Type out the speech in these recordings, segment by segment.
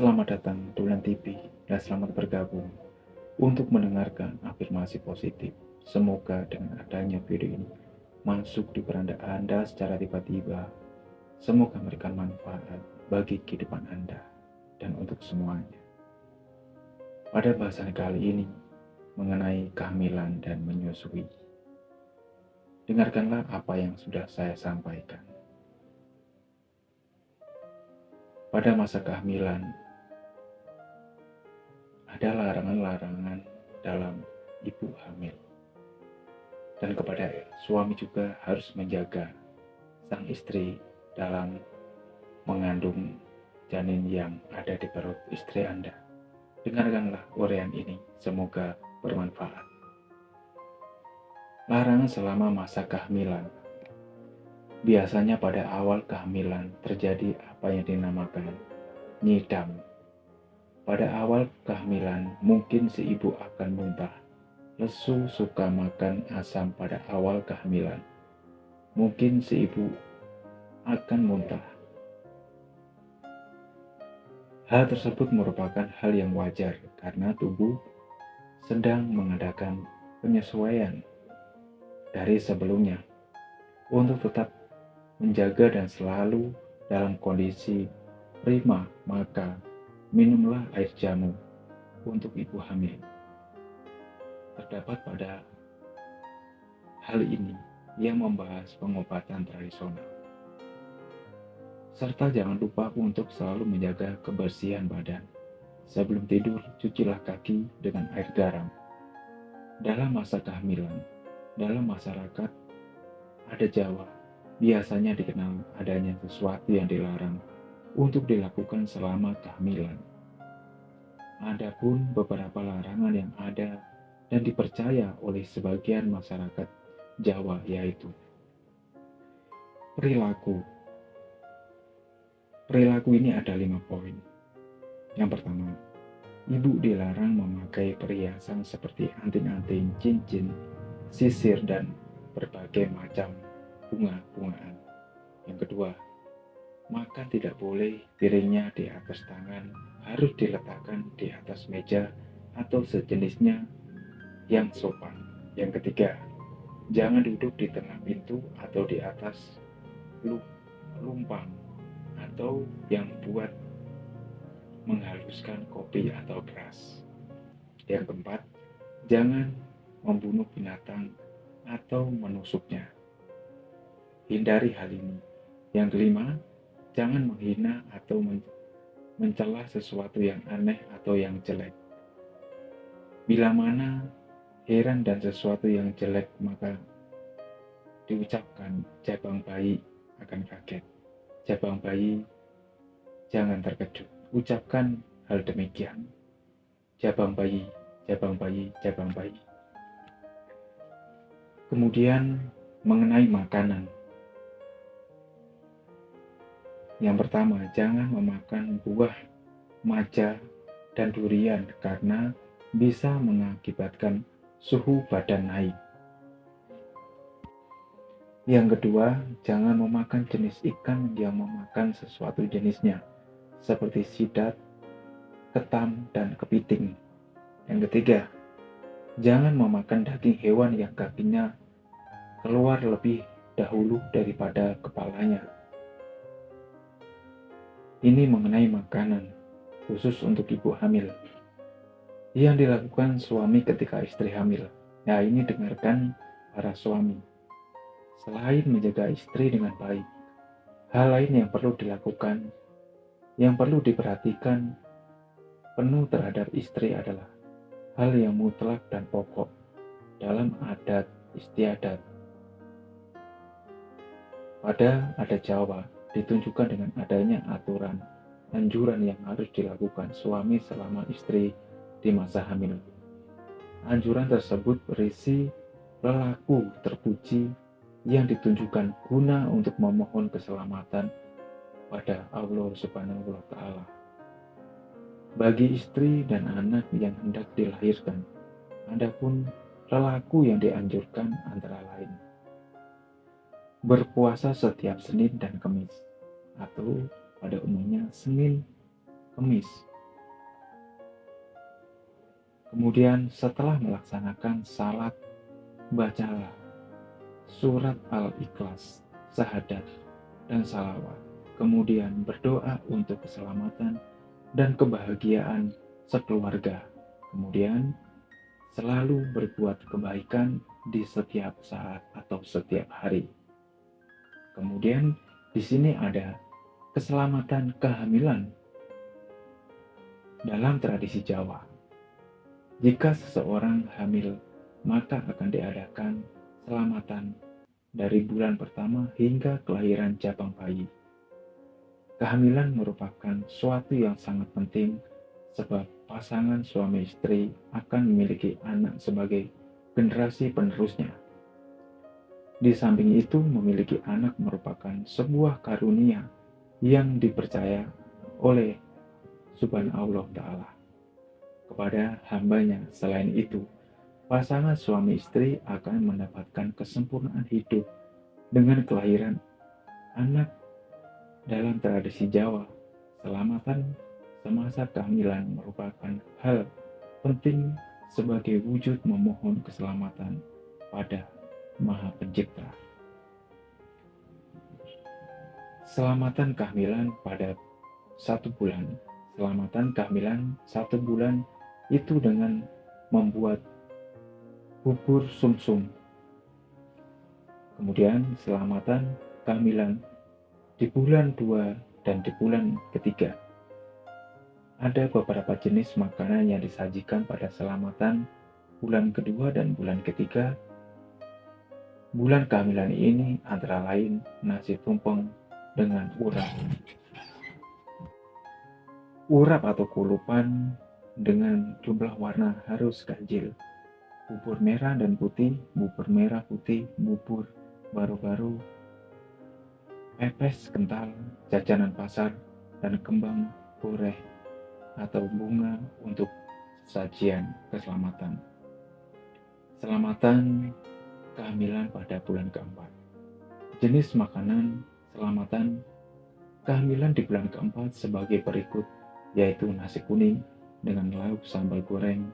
Selamat datang di Bulan TV dan selamat bergabung untuk mendengarkan afirmasi positif. Semoga dengan adanya video ini masuk di beranda Anda secara tiba-tiba. Semoga memberikan manfaat bagi kehidupan Anda dan untuk semuanya. Pada bahasan kali ini mengenai kehamilan dan menyusui. Dengarkanlah apa yang sudah saya sampaikan. Pada masa kehamilan, ada larangan-larangan dalam ibu hamil. Dan kepada suami juga harus menjaga sang istri dalam mengandung janin yang ada di perut istri Anda. Dengarkanlah uraian ini, semoga bermanfaat. Larangan selama masa kehamilan. Biasanya pada awal kehamilan terjadi apa yang dinamakan nyidam. Pada awal kehamilan mungkin si ibu akan muntah. Lesu suka makan asam pada awal kehamilan. Mungkin si ibu akan muntah. Hal tersebut merupakan hal yang wajar karena tubuh sedang mengadakan penyesuaian dari sebelumnya untuk tetap menjaga dan selalu dalam kondisi prima, maka minumlah air jamu untuk ibu hamil. Terdapat pada hal ini yang membahas pengobatan tradisional. Serta jangan lupa untuk selalu menjaga kebersihan badan. Sebelum tidur, cucilah kaki dengan air garam. Dalam masa kehamilan, dalam masyarakat adat Jawa, biasanya dikenal adanya sesuatu yang dilarang untuk dilakukan selama kehamilan. Adapun beberapa larangan yang ada dan dipercaya oleh sebagian masyarakat Jawa yaitu perilaku. Perilaku ini ada 5 poin. Yang pertama, ibu dilarang memakai perhiasan seperti anting-anting, cincin, sisir, dan berbagai macam bunga-bungaan. Yang kedua, makan tidak boleh piringnya di atas tangan, harus diletakkan di atas meja atau sejenisnya yang sopan. Yang ketiga, jangan duduk di tengah pintu atau di atas lumpang atau yang buat menghaluskan kopi atau beras. Yang keempat, jangan membunuh binatang atau menusuknya. Hindari hal ini. Yang kelima, jangan menghina atau mencela sesuatu yang aneh atau yang jelek. Bila mana heran dan sesuatu yang jelek, maka diucapkan jabang bayi akan kaget. Jabang bayi jangan terkejut. Ucapkan hal demikian. Jabang bayi, jabang bayi, jabang bayi. Kemudian mengenai makanan. Yang pertama, jangan memakan buah maja dan durian karena bisa mengakibatkan suhu badan naik. Yang kedua, jangan memakan jenis ikan yang memakan sesuatu jenisnya, seperti sidat, ketam, dan kepiting. Yang ketiga, jangan memakan daging hewan yang kakinya keluar lebih dahulu daripada kepalanya. Ini mengenai makanan, khusus untuk ibu hamil, yang dilakukan suami ketika istri hamil. Nah, ini dengarkan para suami. Selain menjaga istri dengan baik, hal lain yang perlu dilakukan, yang perlu diperhatikan penuh terhadap istri adalah hal yang mutlak dan pokok dalam adat istiadat. Pada adat Jawa, ditunjukkan dengan adanya aturan anjuran yang harus dilakukan suami selama istri di masa hamil. Anjuran tersebut berisi perilaku terpuji yang ditunjukkan guna untuk memohon keselamatan pada Allah Subhanahu wa Ta'ala bagi istri dan anak yang hendak dilahirkan. Adapun perilaku yang dianjurkan antara lain berpuasa setiap Senin dan Kamis, atau pada umumnya Senin, Kamis, Kemudian setelah melaksanakan salat, bacalah surat Al-Ikhlas, syahadat, dan salawat. Kemudian berdoa untuk keselamatan dan kebahagiaan sekeluarga. Kemudian selalu berbuat kebaikan di setiap saat atau setiap hari. Kemudian di sini ada keselamatan kehamilan dalam tradisi Jawa. Jika seseorang hamil, maka akan diadakan selamatan dari bulan pertama hingga kelahiran jabang bayi. Kehamilan merupakan suatu yang sangat penting sebab pasangan suami istri akan memiliki anak sebagai generasi penerusnya. Di samping itu, memiliki anak merupakan sebuah karunia yang dipercaya oleh Subhanahu Ta'ala kepada hambanya. Selain itu, pasangan suami istri akan mendapatkan kesempurnaan hidup dengan kelahiran anak. Dalam tradisi Jawa, selamatan semasa kehamilan merupakan hal penting sebagai wujud memohon keselamatan pada Maha Pencipta. Selamatan kehamilan pada 1 bulan. Selamatan kehamilan 1 bulan itu dengan membuat bubur sumsum. Kemudian selamatan kehamilan di bulan 2 dan di bulan ketiga. Ada beberapa jenis makanan yang disajikan pada selamatan bulan kedua dan bulan ketiga. Bulan kehamilan ini antara lain nasi tumpeng dengan urap. Urap atau kulupan dengan jumlah warna harus ganjil. Bubur merah dan putih, bubur merah putih, bubur baru-baru, pepes kental, jajanan pasar, dan kembang boreh atau bunga untuk sajian keselamatan. Selamatan kehamilan pada bulan keempat. Jenis makanan selamatan kehamilan di bulan keempat sebagai berikut, yaitu nasi kuning dengan lauk sambal goreng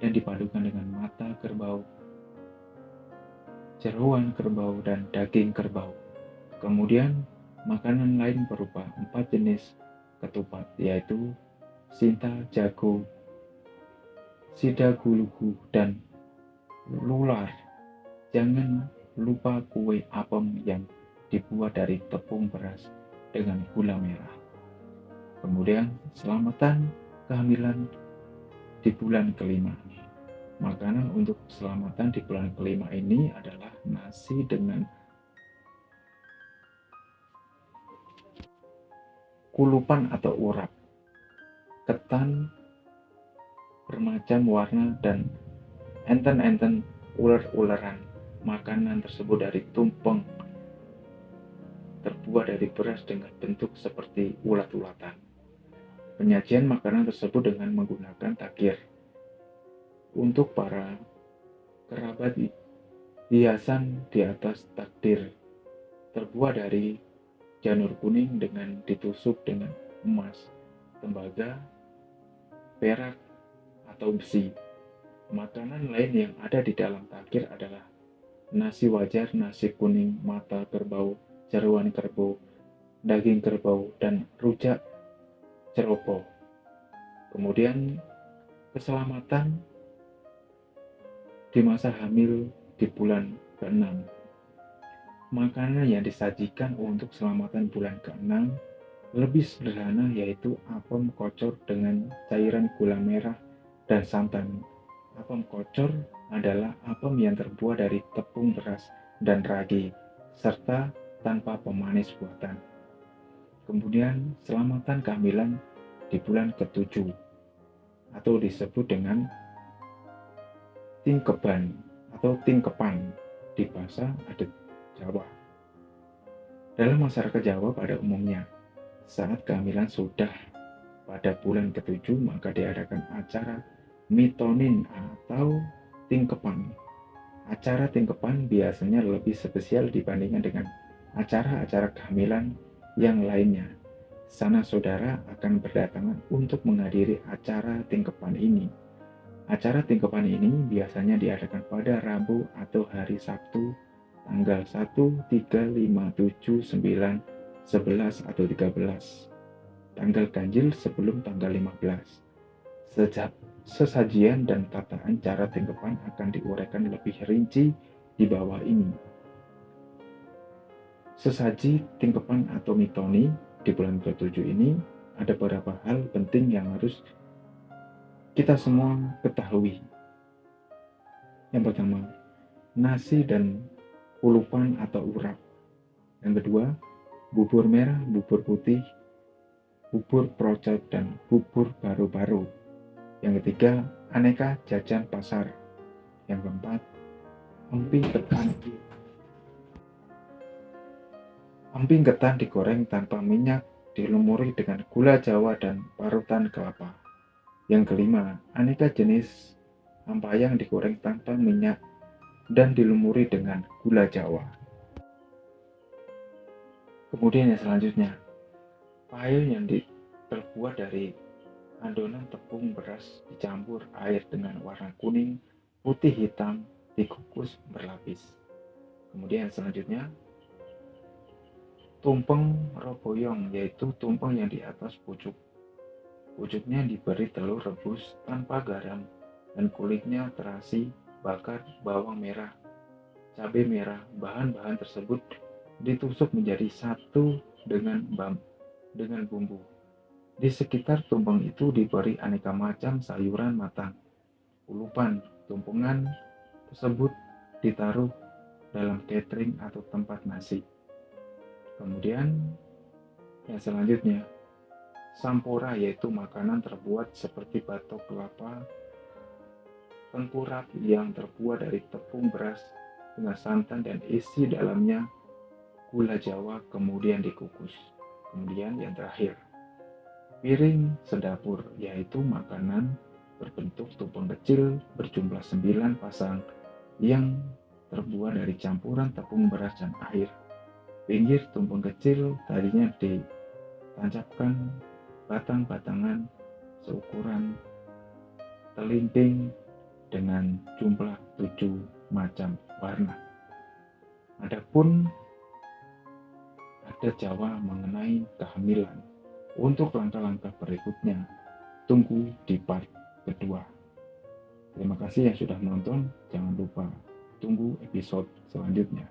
dan dipadukan dengan mata kerbau, jeroan kerbau, dan daging kerbau. Kemudian makanan lain berupa 4 jenis ketupat, yaitu sinta, jago, sidagulugu, dan lular. Jangan lupa kue apem yang dibuat dari tepung beras dengan gula merah. Kemudian selamatan kehamilan di bulan kelima. Makanan untuk selamatan di bulan kelima ini adalah nasi dengan kulupan atau urap, ketan bermacam warna, dan enten-enten uler-uleran. Makanan tersebut dari tumpeng terbuat dari beras dengan bentuk seperti ulat-ulatan. Penyajian makanan tersebut dengan menggunakan takir. Untuk para kerabat, hiasan di atas takdir terbuat dari janur kuning dengan ditusuk dengan emas, tembaga, perak, atau besi. Makanan lain yang ada di dalam takir adalah nasi wajar, nasi kuning, mata kerbau, jeroan kerbau, daging kerbau, dan rujak ceropo. Kemudian keselamatan di masa hamil di bulan ke-6. Makanan yang disajikan untuk selamatan bulan ke-6 lebih sederhana, yaitu apem kocor dengan cairan gula merah dan santan. Apem kocor adalah apem yang terbuat dari tepung beras dan ragi, serta tanpa pemanis buatan. Kemudian selamatan kehamilan di bulan ke-7 atau disebut dengan tingkeban atau tingkepan di bahasa adat Jawa. Dalam masyarakat Jawa pada umumnya, saat kehamilan sudah pada bulan ke-7, maka diadakan acara mitonin atau tingkepan. Acara tingkepan biasanya lebih spesial dibandingkan dengan acara-acara kehamilan yang lainnya. Sanak saudara akan berdatangan untuk menghadiri acara tingkepan ini. Acara tingkepan ini biasanya diadakan pada Rabu atau hari Sabtu tanggal 1, 3, 5, 7, 9, 11, atau 13. Tanggal ganjil sebelum tanggal 15. Sesajian dan tataan cara tingkepan akan diuraikan lebih rinci di bawah ini. Sesaji tingkepan atau mitoni di bulan ke-7 ini ada beberapa hal penting yang harus kita semua ketahui. Yang pertama, nasi dan ulupan atau urap. Yang kedua, bubur merah, bubur putih, bubur procot, dan bubur baru-baru. Yang ketiga, aneka jajan pasar. Yang keempat, emping ketan. Emping ketan digoreng tanpa minyak, dilumuri dengan gula Jawa dan parutan kelapa. Yang kelima, aneka jenis ampayang digoreng tanpa minyak dan dilumuri dengan gula Jawa. Kemudian yang selanjutnya, payung yang terbuat dari adonan tepung beras dicampur air dengan warna kuning, putih, hitam, dikukus berlapis. Kemudian yang selanjutnya, tumpeng roboyong, yaitu tumpeng yang di atas pucuk. Pucuknya diberi telur rebus tanpa garam dan kulitnya terasi bakar bawang merah, cabai merah. Bahan-bahan tersebut ditusuk menjadi satu dengan bumbu. Di sekitar tumpeng itu diberi aneka macam sayuran matang. Ulupan tumpengan tersebut ditaruh dalam catering atau tempat nasi. Kemudian yang selanjutnya, sampora, yaitu makanan terbuat seperti batok kelapa, tengkurap yang terbuat dari tepung beras dengan santan dan isi dalamnya gula Jawa kemudian dikukus. Kemudian yang terakhir, piring sedapur, yaitu makanan berbentuk tumpeng kecil berjumlah 9 pasang yang terbuat dari campuran tepung beras dan air. Pinggir tumpeng kecil tadinya ditancapkan batang-batangan seukuran telimping dengan jumlah 7 macam warna. Adapun adat Jawa mengenai kehamilan. Untuk langkah-langkah berikutnya, tunggu di part kedua. Terima kasih yang sudah menonton. Jangan lupa tunggu episode selanjutnya.